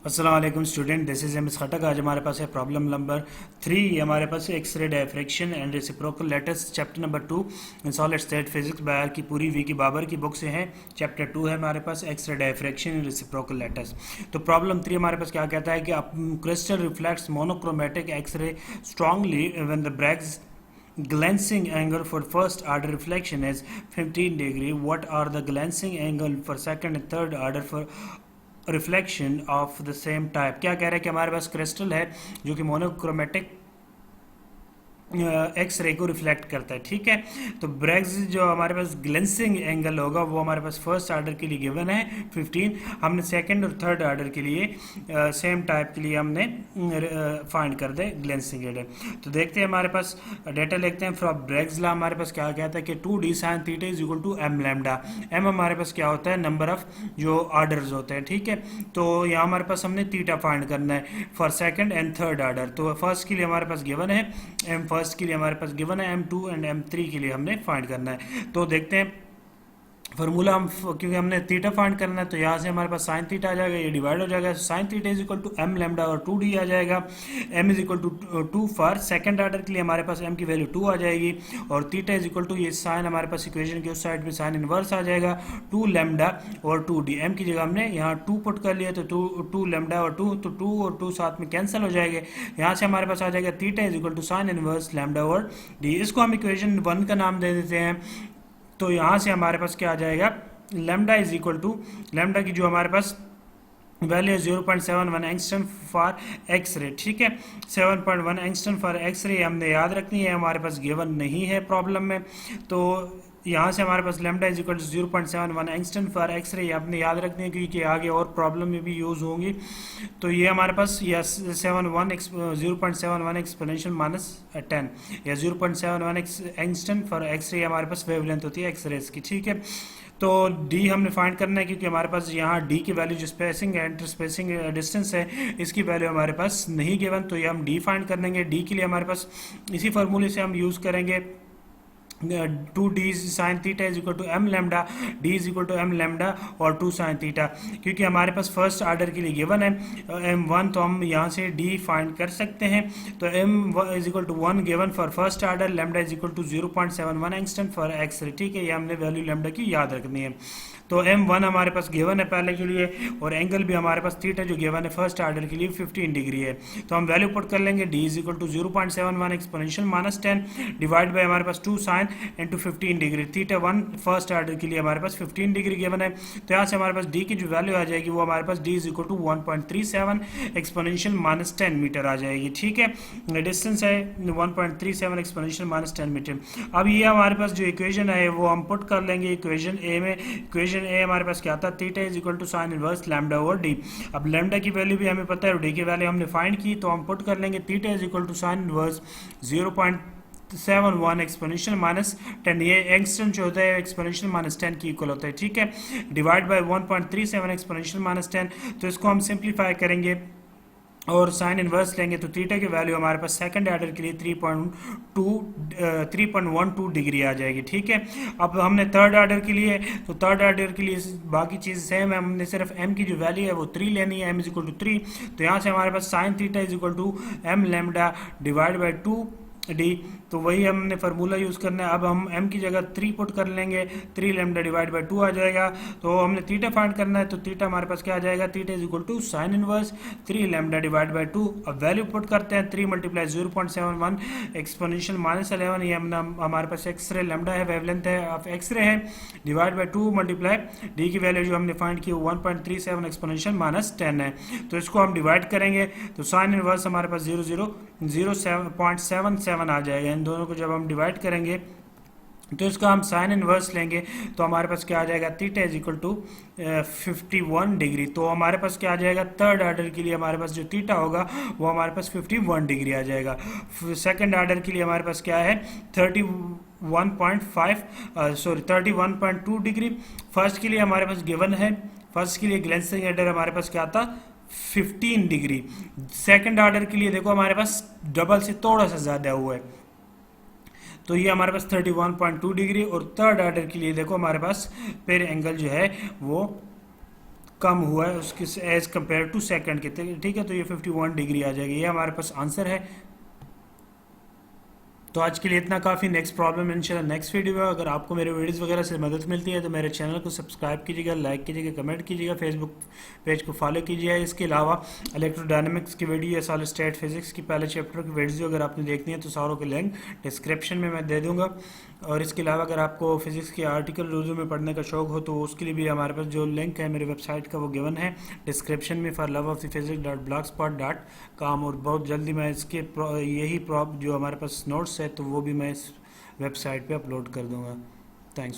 अस्सलाम वालेकुम student, this is M S Khattak. आज हमारे पास है प्रॉब्लम नंबर 3। हमारे पास है X ray diffraction and reciprocal lattices, chapter number 2 in solid state physics बायर की पूरी वी की बाबर की बुक से है। चैप्टर 2 है हमारे पास X-ray diffraction and reciprocal letters. तो प्रॉब्लम 3 हमारे पास क्या कहता है कि crystal reflects monochromatic X-ray strongly when the Bragg's glancing angle for first order reflection is 15 degree. What are the glancing angle for second and third order for reflection of the same type? क्या कह रहे हैं कि हमारे पास crystal है जो कि monochromatic X ray को रिफ्लेक्ट करता है। ठीक है, तो ब्रैग्स जो हमारे पास ग्लेंसिंग एंगल होगा वो हमारे पास फर्स्ट ऑर्डर के लिए गिवन है 15। हमने सेकंड और थर्ड ऑर्डर के लिए सेम टाइप के लिए हमने फाइंड कर दे ग्लेंसिंग एंगल। तो देखते हैं हमारे पास डेटा लिखते हैं। फ्रॉम ब्रैग्स लॉ हमारे पास क्या कहता है कि 2d sin theta is equal to m lambda. m हमारे पास क्या होता है? नंबर ऑफ जो ऑर्डर्स होते हैं। ठीक है, तो यहाँ हमारे पास हमने थीटा फाइंड करना है for second and third order. तो फर्स्ट के लिए हमारे पास गिवन है m, फर्स्ट के लिए हमारे पास गिवन है m2 एंड m3 के लिए हमने फाइंड करना है। तो देखते हैं फॉर्मूला हम, क्योंकि हमने थीटा फाइंड करना है तो यहाँ से हमारे पास साइन थीटा आ जाएगा, ये डिवाइड हो जाएगा। Sine theta is equal to m lambda और 2d आ जाएगा। m is equal to 2 for second order के लिए हमारे पास m की वैल्यू 2 आ जाएगी और थीटा इज इक्वल टू ये साइन हमारे पास इक्वेशन के उस साइड में साइन इनवर्स आ जाएगा 2 लैम्डा और 2d। m की जगह हमने यहाँ 2 पुट कर लिया तो 2 लैम्डा और 2, तो 2 और 2 साथ में कैंसिल हो जाएंगे। यहाँ से हमारे पास आ जाएगा theta is equal to sine inverse lambda और d। इसको हम इक्वेशन 1 का नाम दे देते हैं। तो यहाँ से हमारे पास क्या आ जाएगा? Lambda is equal to, lambda की जो हमारे पास वैल्यू है 0.71 एंगस्ट्रम फॉर एक्स रे। ठीक है, 7.1 एंगस्ट्रम फॉर एक्स रे हमने याद रखनी है, हमारे पास गिवन नहीं है प्रॉब्लम में। तो यहाँ से हमारे पास lambda is equal to 0.71 angstrom for X ray आपने याद रखनी है क्योंकि आगे और प्रॉब्लम में भी यूज़ होंगी। तो ये हमारे पास या 0.71 एक्सपोनेंशियल माइनस 10 या 0.71 एंगस्ट्रम फॉर एक्स रे हमारे पास वेवलेंथ होती है एक्स रेज की। ठीक है, तो d हमने फाइंड करना है क्योंकि हमारे पास यहाँ d की वैल्यू जो स्पेसिंग है, इंटर स्पेसिंग डिस्टेंस है, इसकी वैल्यू हमारे पास नहीं गिवन। तो ये हम d फाइंड कर लेंगे। d के लिए हमारे पास इसी फार्मूले से हम यूज़ करेंगे 2d sin theta is equal to m lambda, d is equal to m lambda और 2 sin थीटा। क्योंकि हमारे पास फर्स्ट ऑर्डर के लिए गिवन है m1, तो हम यहाँ से d फाइंड कर सकते हैं। तो m is equal to 1 given for first order, lambda is equal to 0.71 angstrom for X ray. ठीक है, ये हमने वैल्यू लैम्डा की याद रखनी है। तो m1 हमारे पास गिवन है पहले के लिए और एंगल भी हमारे पास थीटा जो गिवन है फर्स्ट ऑर्डर के लिए 15 डिग्री है। तो हम वैल्यू पुट कर लेंगे d is equal to 0.71 exponential minus 10 divide by हमारे पास 2 sine into 15 degree. Theta 1 first order के लिए हमारे पास 15 डिग्री गिवन है। तो यहाँ से हमारे पास d की जो वैल्यू आ जाएगी वो हमारे पास d is equal to 1.37 exponential minus 10 metre आ जाएगी। ठीक है, डिस्टेंस है 1.37 एक्सपोनेंशियल माइनस 10 मीटर। अब ये हमारे पास जो इक्वेशन है वो हम पुट कर लेंगे इक्वेशन ए में। इक्वेशन ए हमारे पास क्या था? Theta is equal to sine inverse lambda over d. अब लैम्डा की वैल्यू भी हमें पता है और डी की वैल्यू हमने फाइंड की, तो हम पुट कर लेंगे theta is equal to sine inverse 0.71 exponential minus 10। ये एंगस्ट्रम जो होता है एक्सपोनेंशियल माइनस 10 की इक्वल होता है। ठीक है, डिवाइड बाय 1.37 एक्सपोनेंशियल माइनस 10। तो इसको हम सिंप्लीफाई करेंगे और साइन इनवर्स लेंगे तो थीटा की वैल्यू हमारे पास सेकंड ऑर्डर के लिए 3.12 डिग्री आ जाएगी। ठीक है, अब हमने थर्ड ऑर्डर के लिए, तो थर्ड ऑर्डर के लिए बाकी चीज़ सेम है, हमने सिर्फ m की जो वैल्यू है वो 3 लेनी है, m इज इक्वल टू 3। तो यहाँ से हमारे पास sine theta is equal to m lambda divide by 2d। तो वही हमने फार्मूला यूज़ करना है। अब हम m की जगह 3 पुट कर लेंगे, 3 लैम्डा डिवाइड बाय 2 आ जाएगा। तो हमने थीटा फाइंड करना है, तो थीटा हमारे पास क्या आ जाएगा? Theta is equal to sine inverse 3 lambda divide by 2। अब वैल्यू पुट करते हैं, 3 मल्टीप्लाई 0.71 एक्सपोनेंशियल माइनस 11, ये हमारे पास एक्स रे लैम्डा है, वेवलेंथ है ऑफ एक्स रे है, डिवाइड बाय 2 मल्टीप्लाई डी की वैल्यू जो हमने फाइंड की 1.37 एक्सपोनेंशियल माइनस 10 है। तो इसको हम डिवाइड करेंगे तो साइन इनवर्स हमारे पास 0.77 आ जाएगा। इन दोनों को जब हम डिवाइड करेंगे तो इसका हम साइन इनवर्स लेंगे तो हमारे पास क्या आ जाएगा? Theta is equal to 51 degree. तो हमारे पास क्या आ जाएगा? थर्ड ऑर्डर के लिए हमारे पास जो थीटा होगा वो हमारे पास 51 डिग्री आ जाएगा। सेकंड ऑर्डर के लिए हमारे पास क्या है? 31.2 डिग्री। फर्स्ट के लिए हमारे पास गिवन है, फर्स्ट के लिए ग्लेंसिंग एडर हमारे पास क्या था? 15 डिग्री। सेकंड ऑर्डर के लिए देखो हमारे पास डबल से थोड़ा सा ज़्यादा हुआ है, तो ये हमारे पास 31.2 डिग्री। और थर्ड ऑर्डर के लिए देखो हमारे पास फिर एंगल जो है वो कम हुआ है उसके एज कम्पेयर टू सेकंड के, ठीक है। तो ये 51 डिग्री आ जाएगी, ये हमारे पास आंसर है। तो आज के लिए इतना काफ़ी। नेक्स्ट प्रॉब्लम इंशाल्लाह नेक्स्ट वीडियो है। अगर आपको मेरे वीडियोस वगैरह से मदद मिलती है तो मेरे चैनल को सब्सक्राइब कीजिएगा, लाइक कीजिएगा, कमेंट कीजिएगा, फेसबुक पेज को फॉलो कीजिएगा। इसके अलावा इलेक्ट्रोडायनेमिक्स की वीडियो या सॉलिड स्टेट फिजिक्स की पहले चैप्टर की वीडियो अगर आपने देखनी है तो सारों के लिंक डिस्क्रिप्शन में मैं दे दूँगा। और इसके अलावा अगर आपको फिजिक्स के आर्टिकल उर्दू में पढ़ने का शौक हो तो उसके लिए भी हमारे पास जो लिंक है मेरी वेबसाइट का वो गिवन है डिस्क्रिप्शन में, for love of the physics.blogspot.com। और बहुत जल्दी मैं इसके यही जो हमारे पास नोट्स है तो वो भी मैं इस वेबसाइट पे अपलोड कर दूंगा। थैंक्स।